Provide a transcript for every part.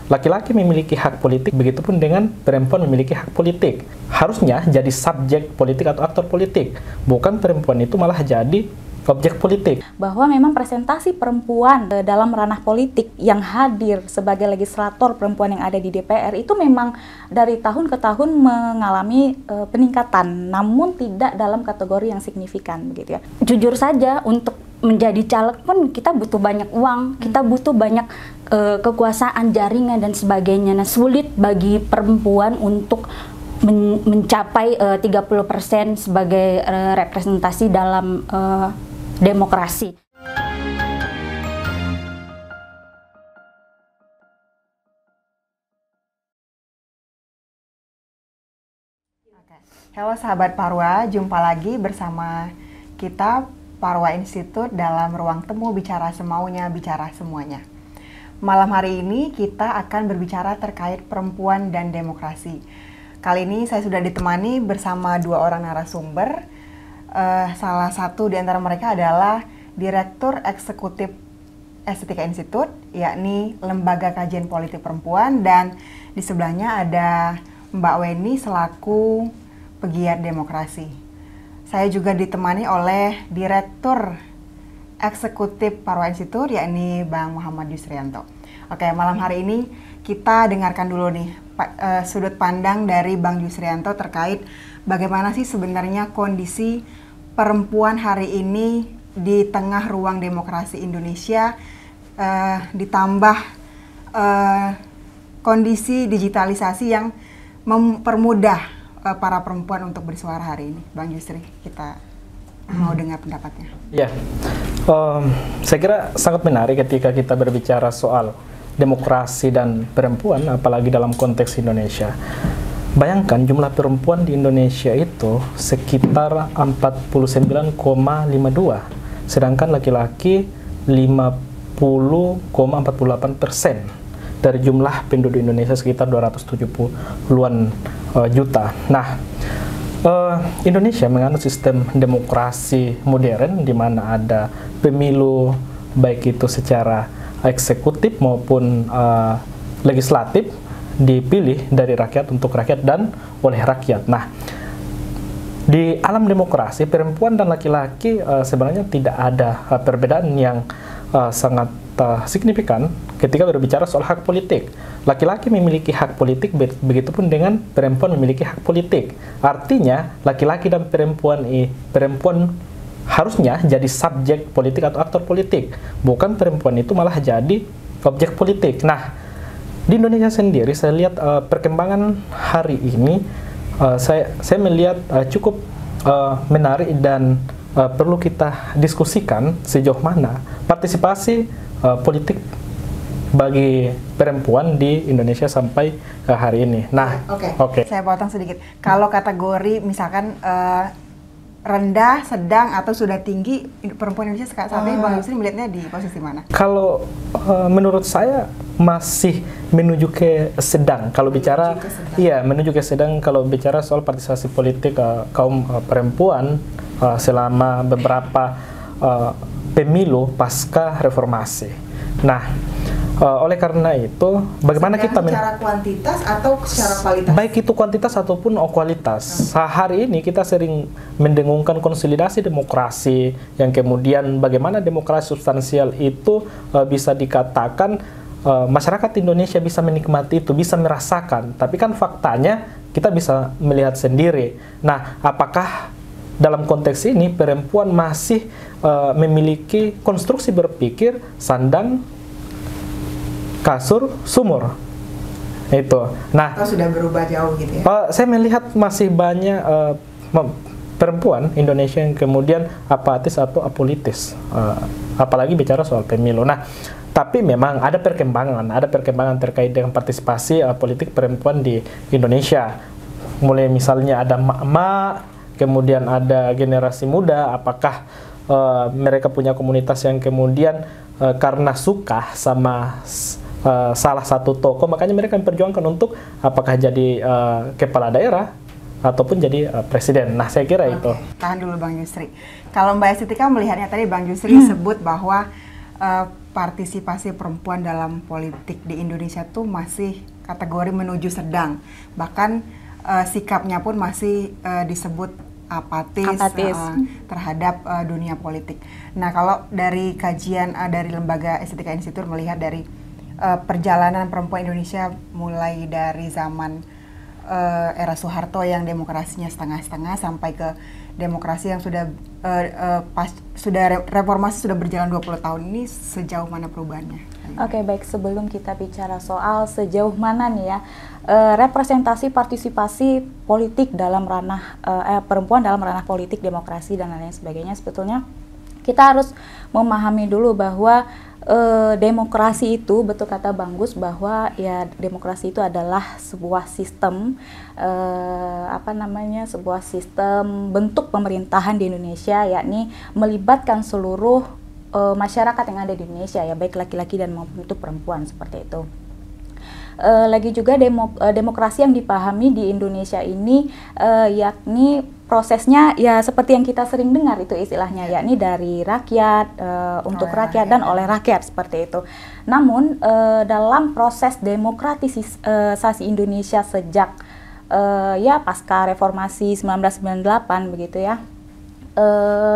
laki-laki memiliki hak politik, begitupun dengan perempuan memiliki hak politik. Harusnya jadi subjek politik atau aktor politik, bukan perempuan itu malah jadi objek politik. Bahwa memang presentasi perempuan dalam ranah politik yang hadir sebagai legislator perempuan yang ada di DPR itu memang dari tahun ke tahun mengalami peningkatan, namun tidak dalam kategori yang signifikan begitu ya. Jujur saja, untuk menjadi caleg pun kita butuh banyak uang, kita butuh banyak kekuasaan, jaringan dan sebagainya. Nah, sulit bagi perempuan untuk mencapai 30% sebagai representasi dalam demokrasi. Halo sahabat Parwa, jumpa lagi bersama kita Parwa Institute dalam ruang temu bicara semaunya, bicara semuanya. Malam hari ini kita akan berbicara terkait perempuan dan demokrasi. Kali ini saya sudah ditemani bersama dua orang narasumber. Salah satu di antara mereka adalah Direktur Eksekutif Estetika Institute, yakni Lembaga Kajian Politik Perempuan, dan di sebelahnya ada Mbak Weni selaku pegiat demokrasi. Saya juga ditemani oleh Direktur Eksekutif Parwa Institute, yakni Bang Muhammad Yusrianto. Oke, malam hari ini kita dengarkan dulu nih sudut pandang dari Bang Yusrianto terkait bagaimana sih sebenarnya kondisi perempuan hari ini di tengah ruang demokrasi Indonesia, ditambah kondisi digitalisasi yang mempermudah para perempuan untuk bersuara hari ini. Bang Yusri, kita mau dengar pendapatnya. Ya, saya kira sangat menarik ketika kita berbicara soal demokrasi dan perempuan, apalagi dalam konteks Indonesia. Bayangkan jumlah perempuan di Indonesia itu sekitar 49,52, sedangkan laki-laki 50,48% dari jumlah penduduk Indonesia sekitar 270-an juta. Nah, Indonesia menganut sistem demokrasi modern di mana ada pemilu baik itu secara eksekutif maupun legislatif dipilih dari rakyat untuk rakyat dan oleh rakyat. Nah, di alam demokrasi perempuan dan laki-laki sebenarnya tidak ada perbedaan yang sangat signifikan ketika berbicara soal hak politik. Laki-laki memiliki hak politik, begitupun dengan perempuan memiliki hak politik. Artinya laki-laki dan perempuan harusnya jadi subjek politik atau aktor politik, bukan perempuan itu malah jadi objek politik. Nah, di Indonesia sendiri saya lihat perkembangan hari ini saya melihat cukup menarik dan perlu kita diskusikan sejauh mana partisipasi politik bagi perempuan di Indonesia sampai hari ini. Nah, oke. Saya potong sedikit. Kalau kategori misalkan rendah, sedang, atau sudah tinggi, perempuan Indonesia saat ini Bang Yusri melihatnya di posisi mana? Kalau menurut saya masih menuju ke sedang. Kalau bicara, iya menuju ke sedang. Kalau bicara soal partisipasi politik kaum perempuan selama beberapa pemilu pasca reformasi. Nah, oleh karena itu, bagaimana kita secara kuantitas atau secara kualitas? Baik itu kuantitas ataupun kualitas. Hari ini kita sering mendengungkan konsolidasi demokrasi, yang kemudian bagaimana demokrasi substansial itu bisa dikatakan masyarakat Indonesia bisa menikmati itu, bisa merasakan. Tapi kan faktanya kita bisa melihat sendiri. Nah, apakah dalam konteks ini perempuan masih memiliki konstruksi berpikir sandang, kasur, sumur itu. Nah, sudah berubah jauh gitu ya? Saya melihat masih banyak perempuan Indonesia yang kemudian apatis atau apolitis, apalagi bicara soal pemilu. Nah, tapi memang ada perkembangan terkait dengan partisipasi politik perempuan di Indonesia. Mulai misalnya ada emak-emak, kemudian ada generasi muda. Apakah mereka punya komunitas yang kemudian karena suka sama salah satu tokoh, makanya mereka memperjuangkan untuk apakah jadi kepala daerah ataupun jadi presiden. Nah, saya kira itu. Tahan dulu Bang Yusri. Kalau Mbak Estetika melihatnya tadi Bang Yusri sebut bahwa partisipasi perempuan dalam politik di Indonesia tuh masih kategori menuju sedang, bahkan sikapnya pun masih disebut apatis. Terhadap dunia politik. Nah, kalau dari kajian dari Lembaga Estetika Institute melihat dari perjalanan perempuan Indonesia mulai dari zaman era Soeharto yang demokrasinya setengah-setengah sampai ke demokrasi yang sudah reformasi sudah berjalan 20 tahun ini, sejauh mana perubahannya? Oke, baik, sebelum kita bicara soal sejauh mana nih ya representasi partisipasi politik dalam ranah perempuan dalam ranah politik, demokrasi dan lain sebagainya, sebetulnya kita harus memahami dulu bahwa demokrasi itu, betul kata Bang Gus, bahwa ya demokrasi itu adalah sebuah sistem sebuah sistem bentuk pemerintahan di Indonesia, yakni melibatkan seluruh masyarakat yang ada di Indonesia, ya baik laki-laki dan maupun itu perempuan, seperti itu. Lagi juga demokrasi yang dipahami di Indonesia ini yakni prosesnya ya seperti yang kita sering dengar itu istilahnya, yakni dari rakyat, untuk rakyat dan oleh rakyat, seperti itu. Namun dalam proses demokratisasi Indonesia sejak ya pasca reformasi 1998 begitu ya,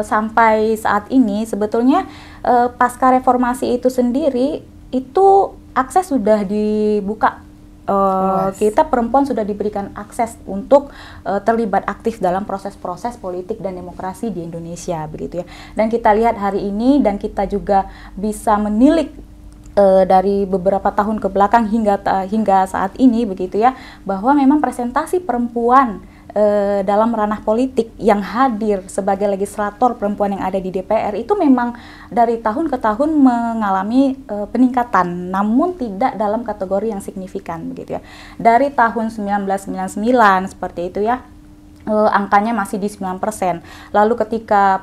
sampai saat ini sebetulnya pasca reformasi itu sendiri itu akses sudah dibuka. Kita perempuan sudah diberikan akses untuk terlibat aktif dalam proses-proses politik dan demokrasi di Indonesia begitu ya. Dan kita lihat hari ini dan kita juga bisa menilik dari beberapa tahun ke belakang hingga saat ini begitu ya, bahwa memang presentasi perempuan dalam ranah politik yang hadir sebagai legislator perempuan yang ada di DPR itu memang dari tahun ke tahun mengalami peningkatan, namun tidak dalam kategori yang signifikan begitu ya. Dari tahun 1999 seperti itu ya, angkanya masih di 9%. Lalu ketika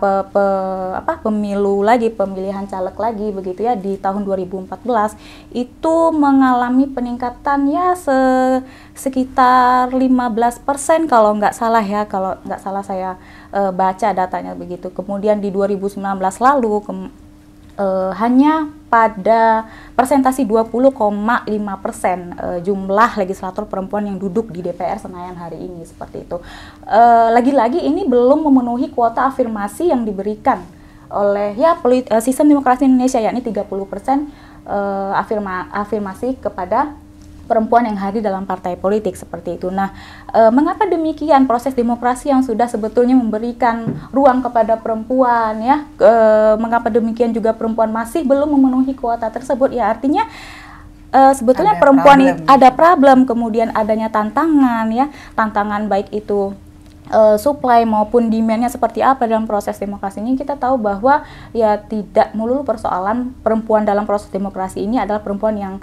pemilu lagi, pemilihan caleg lagi begitu ya, di tahun 2014 itu mengalami peningkatan ya sekitar 15% kalau nggak salah ya, kalau nggak salah saya baca datanya begitu. Kemudian di 2019 lalu hanya pada persentasi 20,5% jumlah legislator perempuan yang duduk di DPR Senayan hari ini, seperti itu. Lagi-lagi ini belum memenuhi kuota afirmasi yang diberikan oleh ya sistem demokrasi Indonesia, yakni 30% afirmasi kepada perempuan yang hadir dalam partai politik, seperti itu. Nah, mengapa demikian? Proses demokrasi yang sudah sebetulnya memberikan ruang kepada perempuan ya, mengapa demikian juga perempuan masih belum memenuhi kuota tersebut? Ya artinya sebetulnya perempuan ada problem, kemudian adanya tantangan ya, tantangan baik itu supply maupun demand-nya seperti apa dalam proses demokrasi ini. Kita tahu bahwa ya tidak melulu persoalan perempuan dalam proses demokrasi ini adalah perempuan yang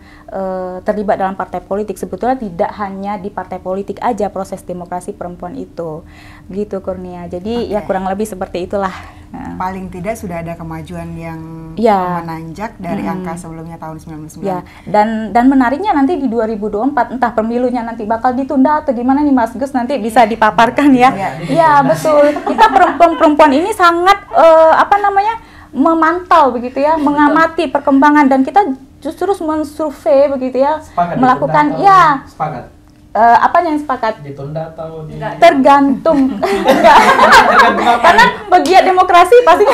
terlibat dalam partai politik. Sebetulnya tidak hanya di partai politik aja proses demokrasi perempuan itu, begitu Kurnia. Jadi ya kurang lebih seperti itulah. Paling tidak sudah ada kemajuan yang menanjak dari angka sebelumnya tahun 1999. Ya, dan menariknya nanti di 2024 entah pemilunya nanti bakal ditunda atau gimana nih Mas Gus, nanti bisa dipaparkan ya. Ya betul. Kita perempuan ini sangat memantau begitu ya, mengamati perkembangan, dan kita justru mensurvei begitu ya, melakukan ya. Sepakat. Apa yang sepakat? Ditunda atau tergantung. Karena pegiat demokrasi pasti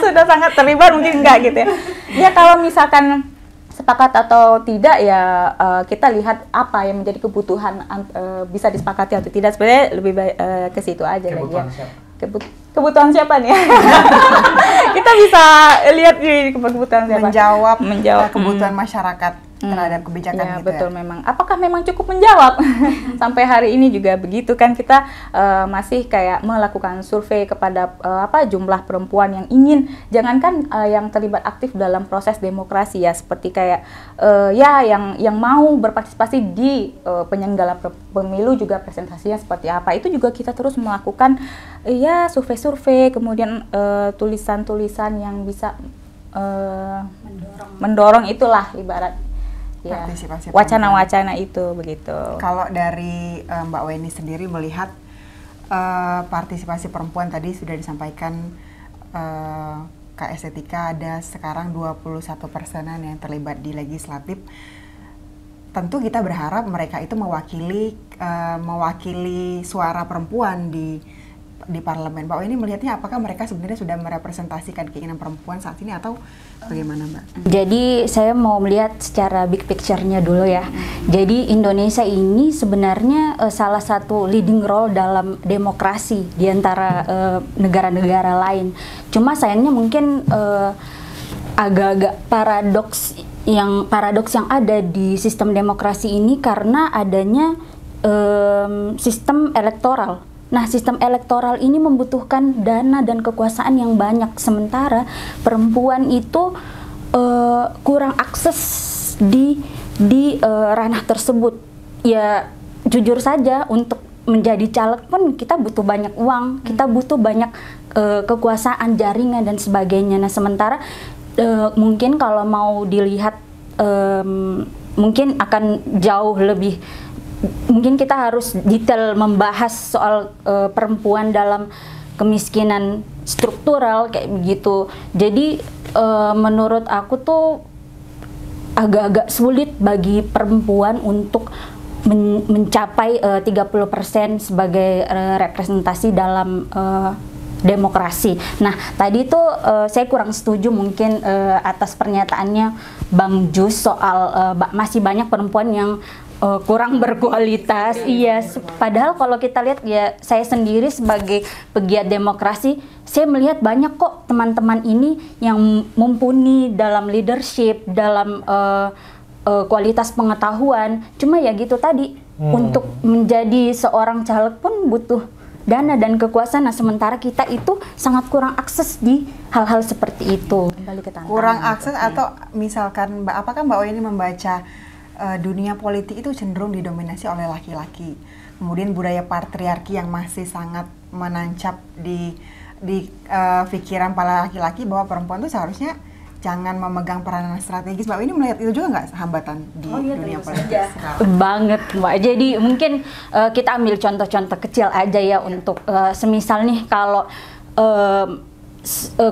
sudah sangat terlibat, mungkin enggak gitu ya. Ya kalau misalkan sepakat atau tidak ya kita lihat apa yang menjadi kebutuhan bisa disepakati atau tidak. Sebenarnya lebih baik ke situ aja lagi ya. Kebutuhan siapa nih? Kita bisa lihat di kebutuhan siapa. Menjawab kebutuhan masyarakat terhadap kebijakan ya, gitu. Betul, memang. Apakah memang cukup menjawab? Sampai hari ini juga begitu kan, kita masih kayak melakukan survei kepada jumlah perempuan yang ingin, jangankan yang terlibat aktif dalam proses demokrasi ya, seperti kayak yang mau berpartisipasi di penyelenggaraan pemilu juga presentasinya seperti apa. Itu juga kita terus melakukan ya survei-survei, kemudian tulisan-tulisan yang bisa mendorong itulah ibarat ya, wacana-wacana itu begitu. Kalau dari Mbak Weni sendiri melihat partisipasi perempuan tadi sudah disampaikan Kak Estetika ada sekarang 21%-an yang terlibat di legislatif. Tentu kita berharap mereka itu mewakili suara perempuan di parlemen. Mbak ini melihatnya apakah mereka sebenarnya sudah merepresentasikan keinginan perempuan saat ini atau bagaimana, Mbak? Jadi saya mau melihat secara big picture-nya dulu ya. Jadi Indonesia ini sebenarnya salah satu leading role dalam demokrasi di antara negara-negara lain. Cuma sayangnya mungkin agak-agak paradoks yang ada di sistem demokrasi ini karena adanya sistem elektoral. Nah, sistem elektoral ini membutuhkan dana dan kekuasaan yang banyak, sementara perempuan itu kurang akses di ranah tersebut. Ya, jujur saja untuk menjadi caleg pun kita butuh banyak uang, kita butuh banyak kekuasaan, jaringan dan sebagainya. Nah, sementara mungkin kalau mau dilihat mungkin akan jauh lebih. Mungkin kita harus detail membahas soal perempuan dalam kemiskinan struktural kayak begitu. Jadi menurut aku tuh agak-agak sulit bagi perempuan untuk mencapai 30% sebagai representasi dalam demokrasi. Nah, tadi tuh saya kurang setuju mungkin atas pernyataannya Bang Jus soal masih banyak perempuan yang kurang berkualitas. Iya, padahal kalau kita lihat ya, saya sendiri sebagai pegiat demokrasi, saya melihat banyak kok teman-teman ini yang mumpuni dalam leadership, dalam kualitas pengetahuan. Cuma ya gitu tadi, untuk menjadi seorang caleg pun butuh dana dan kekuasaan. Nah, sementara kita itu sangat kurang akses di hal-hal seperti itu. Kembali ke tantangan. Kurang akses atau misalkan Mbak, apakah Mbak ini membaca dunia politik itu cenderung didominasi oleh laki-laki. Kemudian budaya patriarki yang masih sangat menancap di pikiran para laki-laki bahwa perempuan itu seharusnya jangan memegang peranan strategis. Mbak ini melihat itu juga nggak hambatan di dunia politik sekarang? Banget, Mbak. Jadi mungkin kita ambil contoh-contoh kecil aja ya untuk semisal nih kalau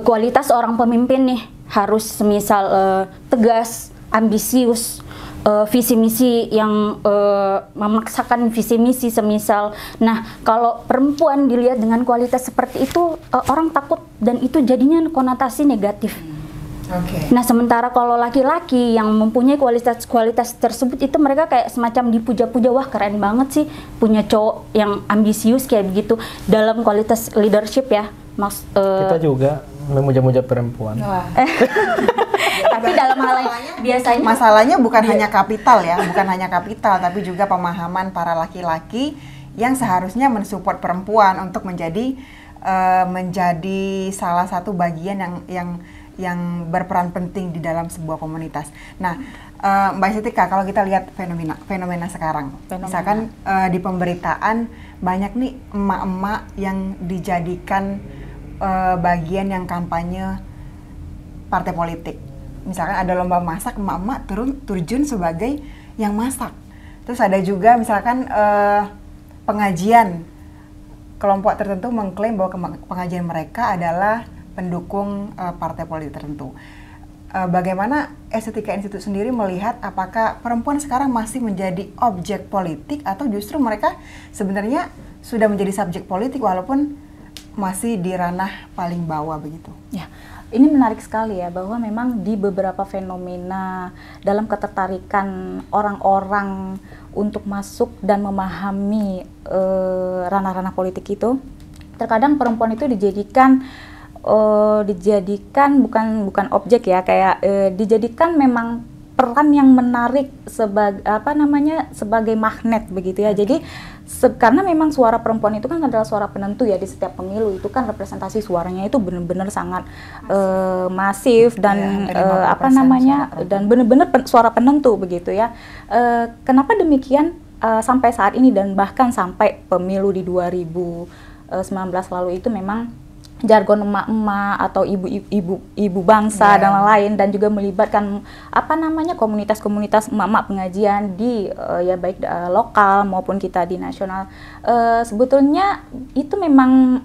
kualitas seorang pemimpin nih harus semisal tegas, ambisius, visi misi yang memaksakan visi misi semisal. Nah, kalau perempuan dilihat dengan kualitas seperti itu, orang takut dan itu jadinya konotasi negatif. Nah, sementara kalau laki-laki yang mempunyai kualitas tersebut itu mereka kayak semacam dipuja-puja, wah keren banget sih punya cowok yang ambisius kayak begitu dalam kualitas leadership ya. Kita juga memuja-muja perempuan. Tapi dalam hal biasanya masalahnya bukan hanya kapital ya, bukan hanya kapital, tapi juga pemahaman para laki-laki yang seharusnya mensupport perempuan untuk menjadi salah satu bagian yang berperan penting di dalam sebuah komunitas. Nah, Mbak Estetika, kalau kita lihat fenomena sekarang, misalkan di pemberitaan banyak nih emak-emak yang dijadikan bagian yang kampanye partai politik. Misalkan ada lomba masak, emak-emak terjun sebagai yang masak. Terus ada juga misalkan pengajian, kelompok tertentu mengklaim bahwa pengajian mereka adalah pendukung partai politik tertentu. Bagaimana Estetika Institute sendiri melihat apakah perempuan sekarang masih menjadi objek politik atau justru mereka sebenarnya sudah menjadi subjek politik walaupun masih di ranah paling bawah begitu? Ya, ini menarik sekali ya bahwa memang di beberapa fenomena dalam ketertarikan orang-orang untuk masuk dan memahami ranah-ranah politik itu, terkadang perempuan itu dijadikan bukan objek ya, kayak dijadikan memang peran yang menarik sebagai magnet begitu ya. Jadi karena memang suara perempuan itu kan adalah suara penentu ya di setiap pemilu, itu kan representasi suaranya itu benar-benar sangat masif dan dan benar-benar suara penentu begitu ya. Kenapa demikian sampai saat ini dan bahkan sampai pemilu di 2019 lalu itu memang jargon emak-emak atau ibu bangsa dan lain-lain, dan juga melibatkan komunitas-komunitas emak-emak pengajian di ya baik lokal maupun kita di nasional. Sebetulnya itu memang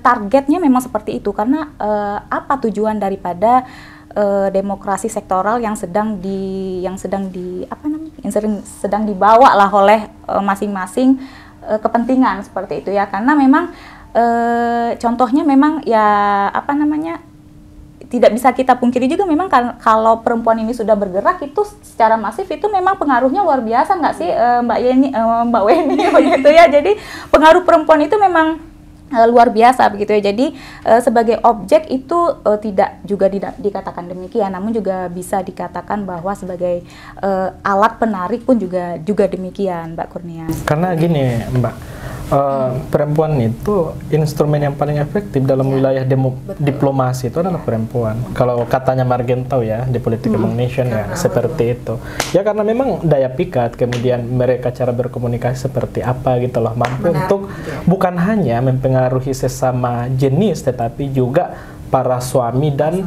targetnya memang seperti itu karena apa tujuan daripada demokrasi sektoral yang sedang dibawa lah oleh masing-masing kepentingan seperti itu ya, karena memang contohnya memang ya tidak bisa kita pungkiri juga memang kalau perempuan ini sudah bergerak itu secara masif itu memang pengaruhnya luar biasa nggak sih Mbak Weni begitu ya. Jadi pengaruh perempuan itu memang luar biasa begitu ya. Jadi sebagai objek itu tidak dikatakan demikian, namun juga bisa dikatakan bahwa sebagai alat penarik pun juga demikian, Mbak Kurnia. Karena gini, Mbak, perempuan itu instrumen yang paling efektif dalam wilayah diplomasi itu adalah perempuan. Kalau katanya Margentau ya di Politik Among Nation ya seperti itu. Ya karena memang daya pikat, kemudian mereka cara berkomunikasi seperti apa gitu loh, mampu untuk bukan hanya mempengaruhi sesama jenis tetapi juga para suami dan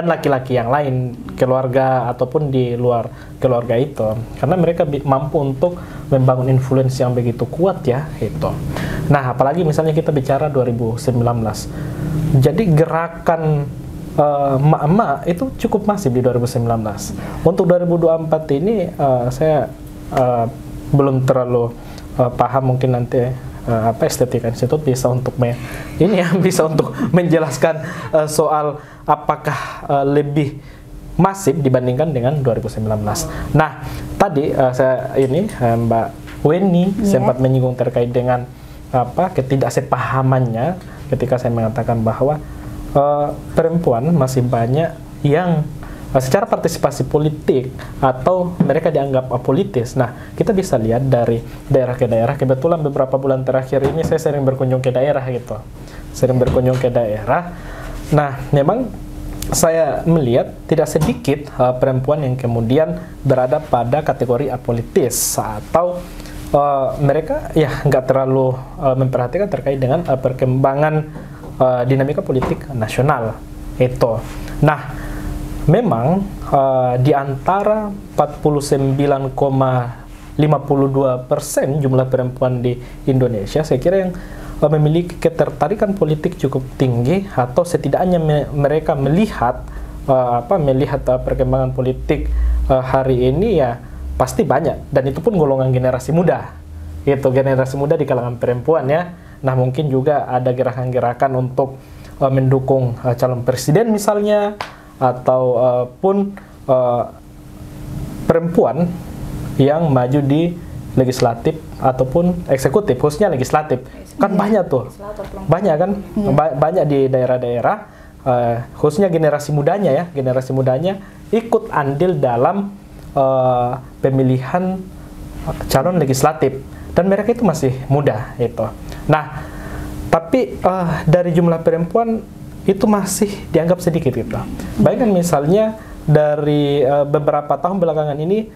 laki-laki yang lain, keluarga ataupun di luar keluarga itu, karena mereka mampu untuk membangun influence yang begitu kuat ya itu. Nah apalagi misalnya kita bicara 2019, jadi gerakan emak-emak itu cukup masif di 2019. Untuk 2024 ini saya belum terlalu paham, mungkin nanti Estetika Institut bisa untuk bisa untuk menjelaskan soal apakah lebih masif dibandingkan dengan 2019. Nah, tadi Mbak Weni sempat menyinggung terkait dengan ketidaksepahamannya ketika saya mengatakan bahwa perempuan masih banyak yang secara partisipasi politik atau mereka dianggap apolitis. Nah, kita bisa lihat dari daerah ke daerah. Kebetulan beberapa bulan terakhir ini saya sering berkunjung ke daerah gitu. Nah, memang saya melihat tidak sedikit perempuan yang kemudian berada pada kategori apolitis atau mereka ya nggak terlalu memperhatikan terkait dengan perkembangan dinamika politik nasional itu. Nah, memang di antara 49,52% jumlah perempuan di Indonesia, saya kira yang memiliki ketertarikan politik cukup tinggi atau setidaknya mereka melihat perkembangan politik hari ini ya pasti banyak, dan itu pun golongan generasi muda. Itu generasi muda di kalangan perempuan ya. Nah, mungkin juga ada gerakan-gerakan untuk mendukung calon presiden misalnya, atau pun perempuan yang maju di legislatif ataupun eksekutif, khususnya legislatif. Kan banyak tuh, banyak kan, banyak di daerah-daerah, khususnya generasi mudanya ikut andil dalam pemilihan calon legislatif, dan mereka itu masih muda itu. Nah, tapi dari jumlah perempuan itu masih dianggap sedikit gitu. Bayangkan misalnya dari beberapa tahun belakangan ini,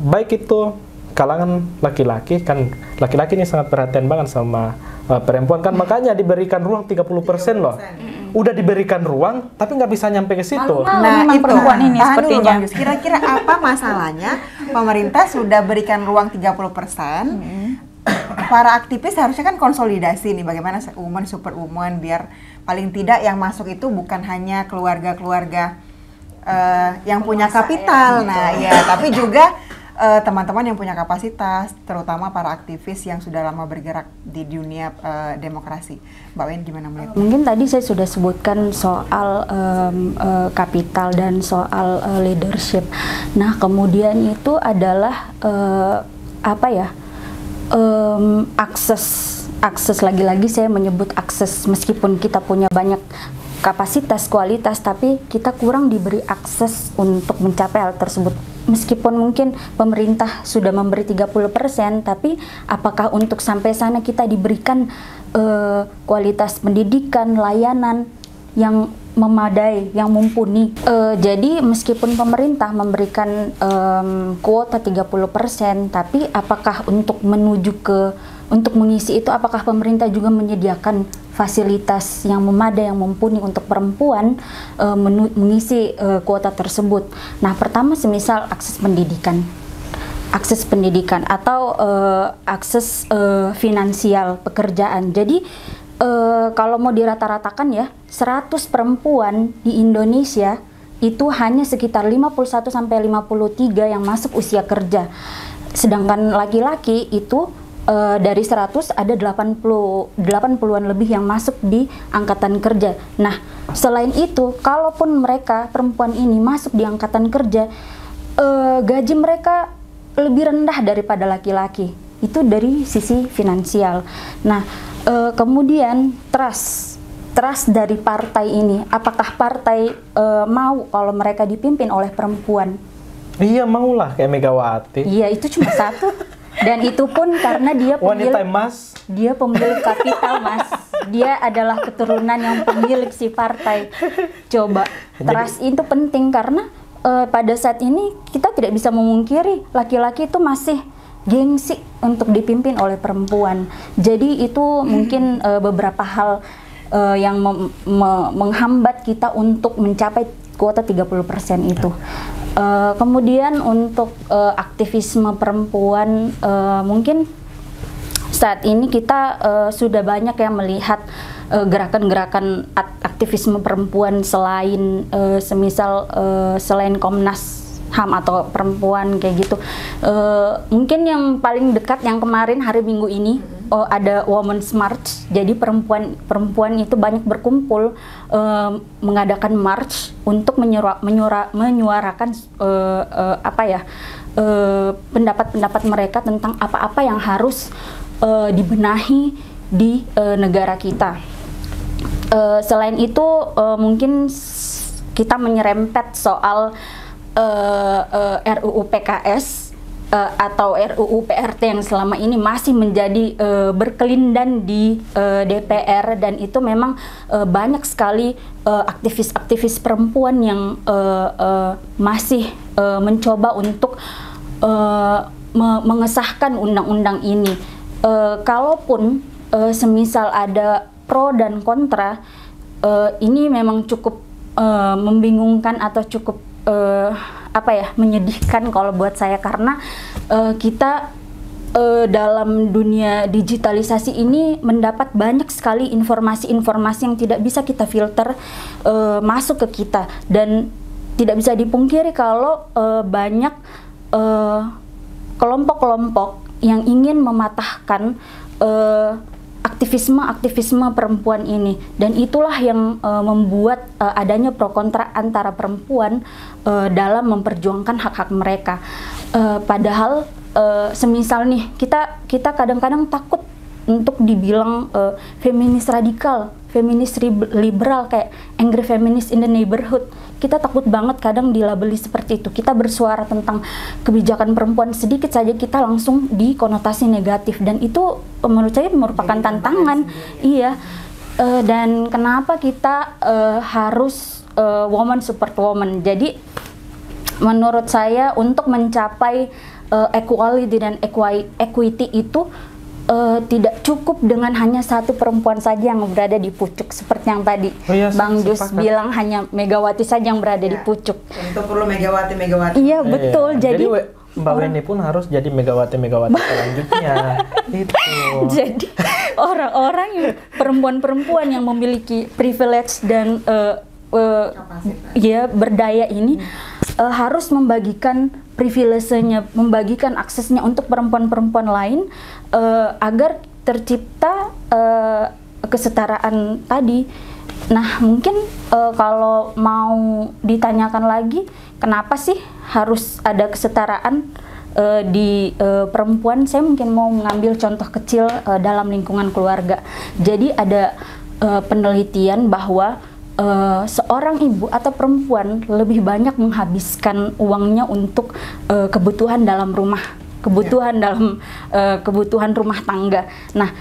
baik itu kalangan laki-laki, kan laki-laki ini sangat perhatian banget sama perempuan kan, makanya diberikan ruang 30% loh. Udah diberikan ruang tapi nggak bisa nyampe ke situ. Nah, memang perempuan ini sepertinya. Kira-kira apa masalahnya pemerintah sudah berikan ruang 30%? Para aktivis harusnya kan konsolidasi nih, bagaimana woman super woman, biar paling tidak yang masuk itu bukan hanya keluarga-keluarga yang punya kapital, tapi juga teman-teman yang punya kapasitas, terutama para aktivis yang sudah lama bergerak di dunia demokrasi. Mbak Wen, gimana melihat? Mungkin tadi saya sudah sebutkan soal kapital dan soal leadership. Nah, kemudian itu adalah akses lagi-lagi saya menyebut akses, meskipun kita punya banyak kapasitas, kualitas, tapi kita kurang diberi akses untuk mencapai hal tersebut. Meskipun mungkin pemerintah sudah memberi 30%, tapi apakah untuk sampai sana kita diberikan kualitas pendidikan, layanan yang memadai, yang mumpuni. Jadi meskipun pemerintah memberikan kuota 30%, tapi apakah untuk untuk mengisi itu, apakah pemerintah juga menyediakan fasilitas yang memadai, yang mumpuni untuk perempuan mengisi kuota tersebut? Nah, pertama semisal akses pendidikan atau akses finansial pekerjaan. Jadi kalau mau dirata-ratakan ya, 100 perempuan di Indonesia itu hanya sekitar 51 sampai 53 yang masuk usia kerja. Sedangkan laki-laki itu dari 100 ada 80-an lebih yang masuk di angkatan kerja. Nah, selain itu, kalaupun mereka perempuan ini masuk di angkatan kerja, gaji mereka lebih rendah daripada laki-laki. Itu dari sisi finansial. Nah, kemudian trust dari partai ini, apakah partai mau kalau mereka dipimpin oleh perempuan? Iya, maulah kayak Megawati. Iya, itu cuma satu. Dan itu pun karena dia wanita emas. Dia pemilik kapital, Mas. Dia adalah keturunan yang pemilik si partai. Coba, trust itu penting karena pada saat ini kita tidak bisa memungkiri laki-laki itu masih gengsi untuk dipimpin oleh perempuan. Jadi itu mungkin beberapa hal yang menghambat kita untuk mencapai kuota 30% itu. Kemudian untuk aktivisme perempuan, mungkin saat ini kita sudah banyak yang melihat gerakan-gerakan aktivisme perempuan selain selain Komnas HAM atau perempuan kayak gitu. Mungkin yang paling dekat yang kemarin hari Minggu ini ada Women's March. Jadi perempuan itu banyak berkumpul mengadakan march untuk menyuarakan pendapat-pendapat mereka tentang apa-apa yang harus dibenahi di negara kita. Selain itu mungkin kita menyerempet soal RUU PKS atau RUU PRT yang selama ini masih menjadi berkelindan di DPR, dan itu memang banyak sekali aktivis-aktivis perempuan yang masih mencoba untuk mengesahkan undang-undang ini. Kalaupun semisal ada pro dan kontra, ini memang cukup membingungkan atau cukup menyedihkan kalau buat saya, karena kita dalam dunia digitalisasi ini mendapat banyak sekali informasi-informasi yang tidak bisa kita filter masuk ke kita, dan tidak bisa dipungkiri kalau banyak kelompok-kelompok yang ingin mematahkan aktivisme perempuan ini, dan itulah yang membuat adanya pro kontra antara perempuan dalam memperjuangkan hak-hak mereka. Padahal semisal nih kita kadang-kadang takut untuk dibilang feminis radikal, feminis liberal, kayak angry feminist in the neighborhood. Kita takut banget kadang dilabeli seperti itu. Kita bersuara tentang kebijakan perempuan, sedikit saja kita langsung dikonotasi negatif, dan itu menurut saya merupakan tantangan. Iya. Dan kenapa kita harus woman support woman? Jadi menurut saya untuk mencapai equality dan equity itu tidak cukup dengan hanya satu perempuan saja yang berada di pucuk, seperti yang tadi Bang Jus bilang, hanya Megawati saja yang berada di pucuk. Itu perlu Megawati. Iya, betul. Jadi Mbak Weni pun harus jadi Megawati selanjutnya. Itu. Jadi orang-orang yang perempuan-perempuan yang memiliki privilege dan berdaya ini harus membagikan privilege-nya, membagikan aksesnya untuk perempuan-perempuan lain agar tercipta kesetaraan tadi. Nah, mungkin kalau mau ditanyakan lagi, kenapa sih harus ada kesetaraan di perempuan? Saya mungkin mau mengambil contoh kecil dalam lingkungan keluarga. Jadi ada penelitian bahwa seorang ibu atau perempuan lebih banyak menghabiskan uangnya untuk kebutuhan dalam rumah, kebutuhan rumah tangga. Nah,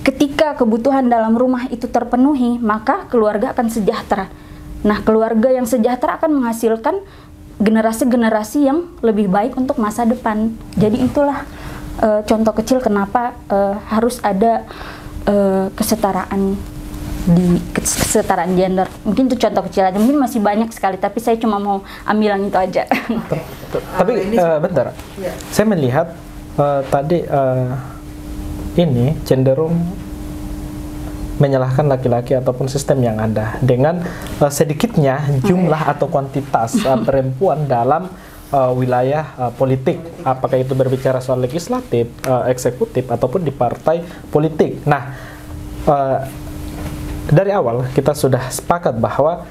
ketika kebutuhan dalam rumah itu terpenuhi, maka keluarga akan sejahtera. Nah, keluarga yang sejahtera akan menghasilkan generasi-generasi yang lebih baik untuk masa depan. Jadi itulah contoh kecil kenapa harus ada kesetaraan gender. Mungkin itu contoh kecil aja, mungkin masih banyak sekali, tapi saya cuma mau ambil yang itu aja. Tapi bentar, saya melihat tadi ini cenderung menyalahkan laki-laki ataupun sistem yang ada dengan sedikitnya jumlah atau kuantitas perempuan dalam wilayah politik, apakah itu berbicara soal legislatif, eksekutif ataupun di partai politik. Nah, dari awal kita sudah sepakat bahwa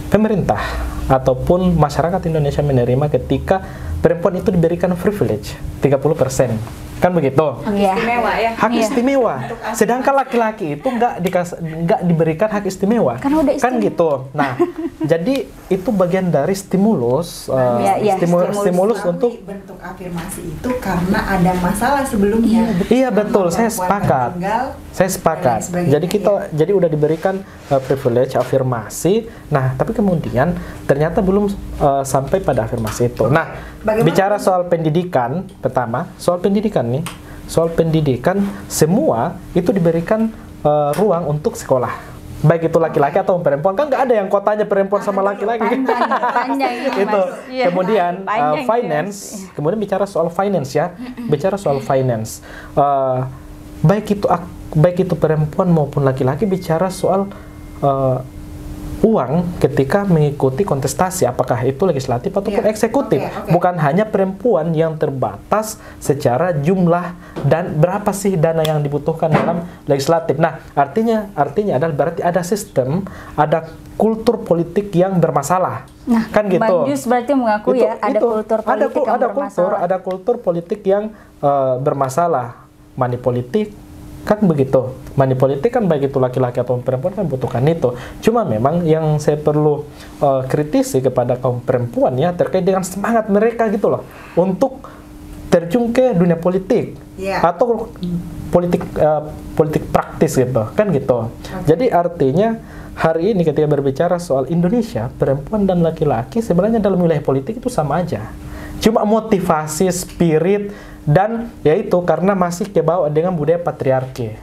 pemerintah ataupun masyarakat Indonesia menerima ketika perempuan itu diberikan privilege 30%. Kan begitu? Istimewa ya. Hak istimewa. Sedangkan laki-laki itu nggak diberikan hak istimewa. Karena udah kan gitu. Nah, jadi itu bagian dari stimulus, stimulus untuk bentuk afirmasi itu karena ada masalah sebelumnya. Iya betul, saya sepakat. Saya sepakat. Jadi jadi udah diberikan privilege afirmasi. Nah, tapi kemudian ternyata belum sampai pada afirmasi itu. Nah, bicara soal pendidikan, pertama, soal pendidikan nih, soal pendidikan semua itu diberikan ruang untuk sekolah. Baik itu laki-laki atau perempuan, kan nggak ada yang kotanya perempuan sama laki-laki. Itu. Kemudian finance, kemudian bicara soal finance ya, bicara soal finance. Baik itu perempuan maupun laki-laki bicara soal uang ketika mengikuti kontestasi, apakah itu legislatif ataupun eksekutif. Bukan hanya perempuan yang terbatas secara jumlah dan berapa sih dana yang dibutuhkan dalam legislatif. Nah, artinya adalah berarti ada sistem, ada kultur politik yang bermasalah. Nah, kan gitu. Bang Jus berarti mengaku ada kultur politik yang bermasalah. Ada kultur politik yang bermasalah. Money politik, kan begitu. Money politik kan baik itu laki-laki atau perempuan kan butuhkan itu. Cuma memang yang saya perlu kritisi kepada kaum perempuan ya terkait dengan semangat mereka gitu loh untuk terjun ke dunia politik atau politik praktis gitu kan gitu. Jadi artinya hari ini ketika berbicara soal Indonesia, perempuan dan laki-laki sebenarnya dalam wilayah politik itu sama aja. Cuma motivasi, spirit, dan yaitu karena masih kebawa dengan budaya patriarki.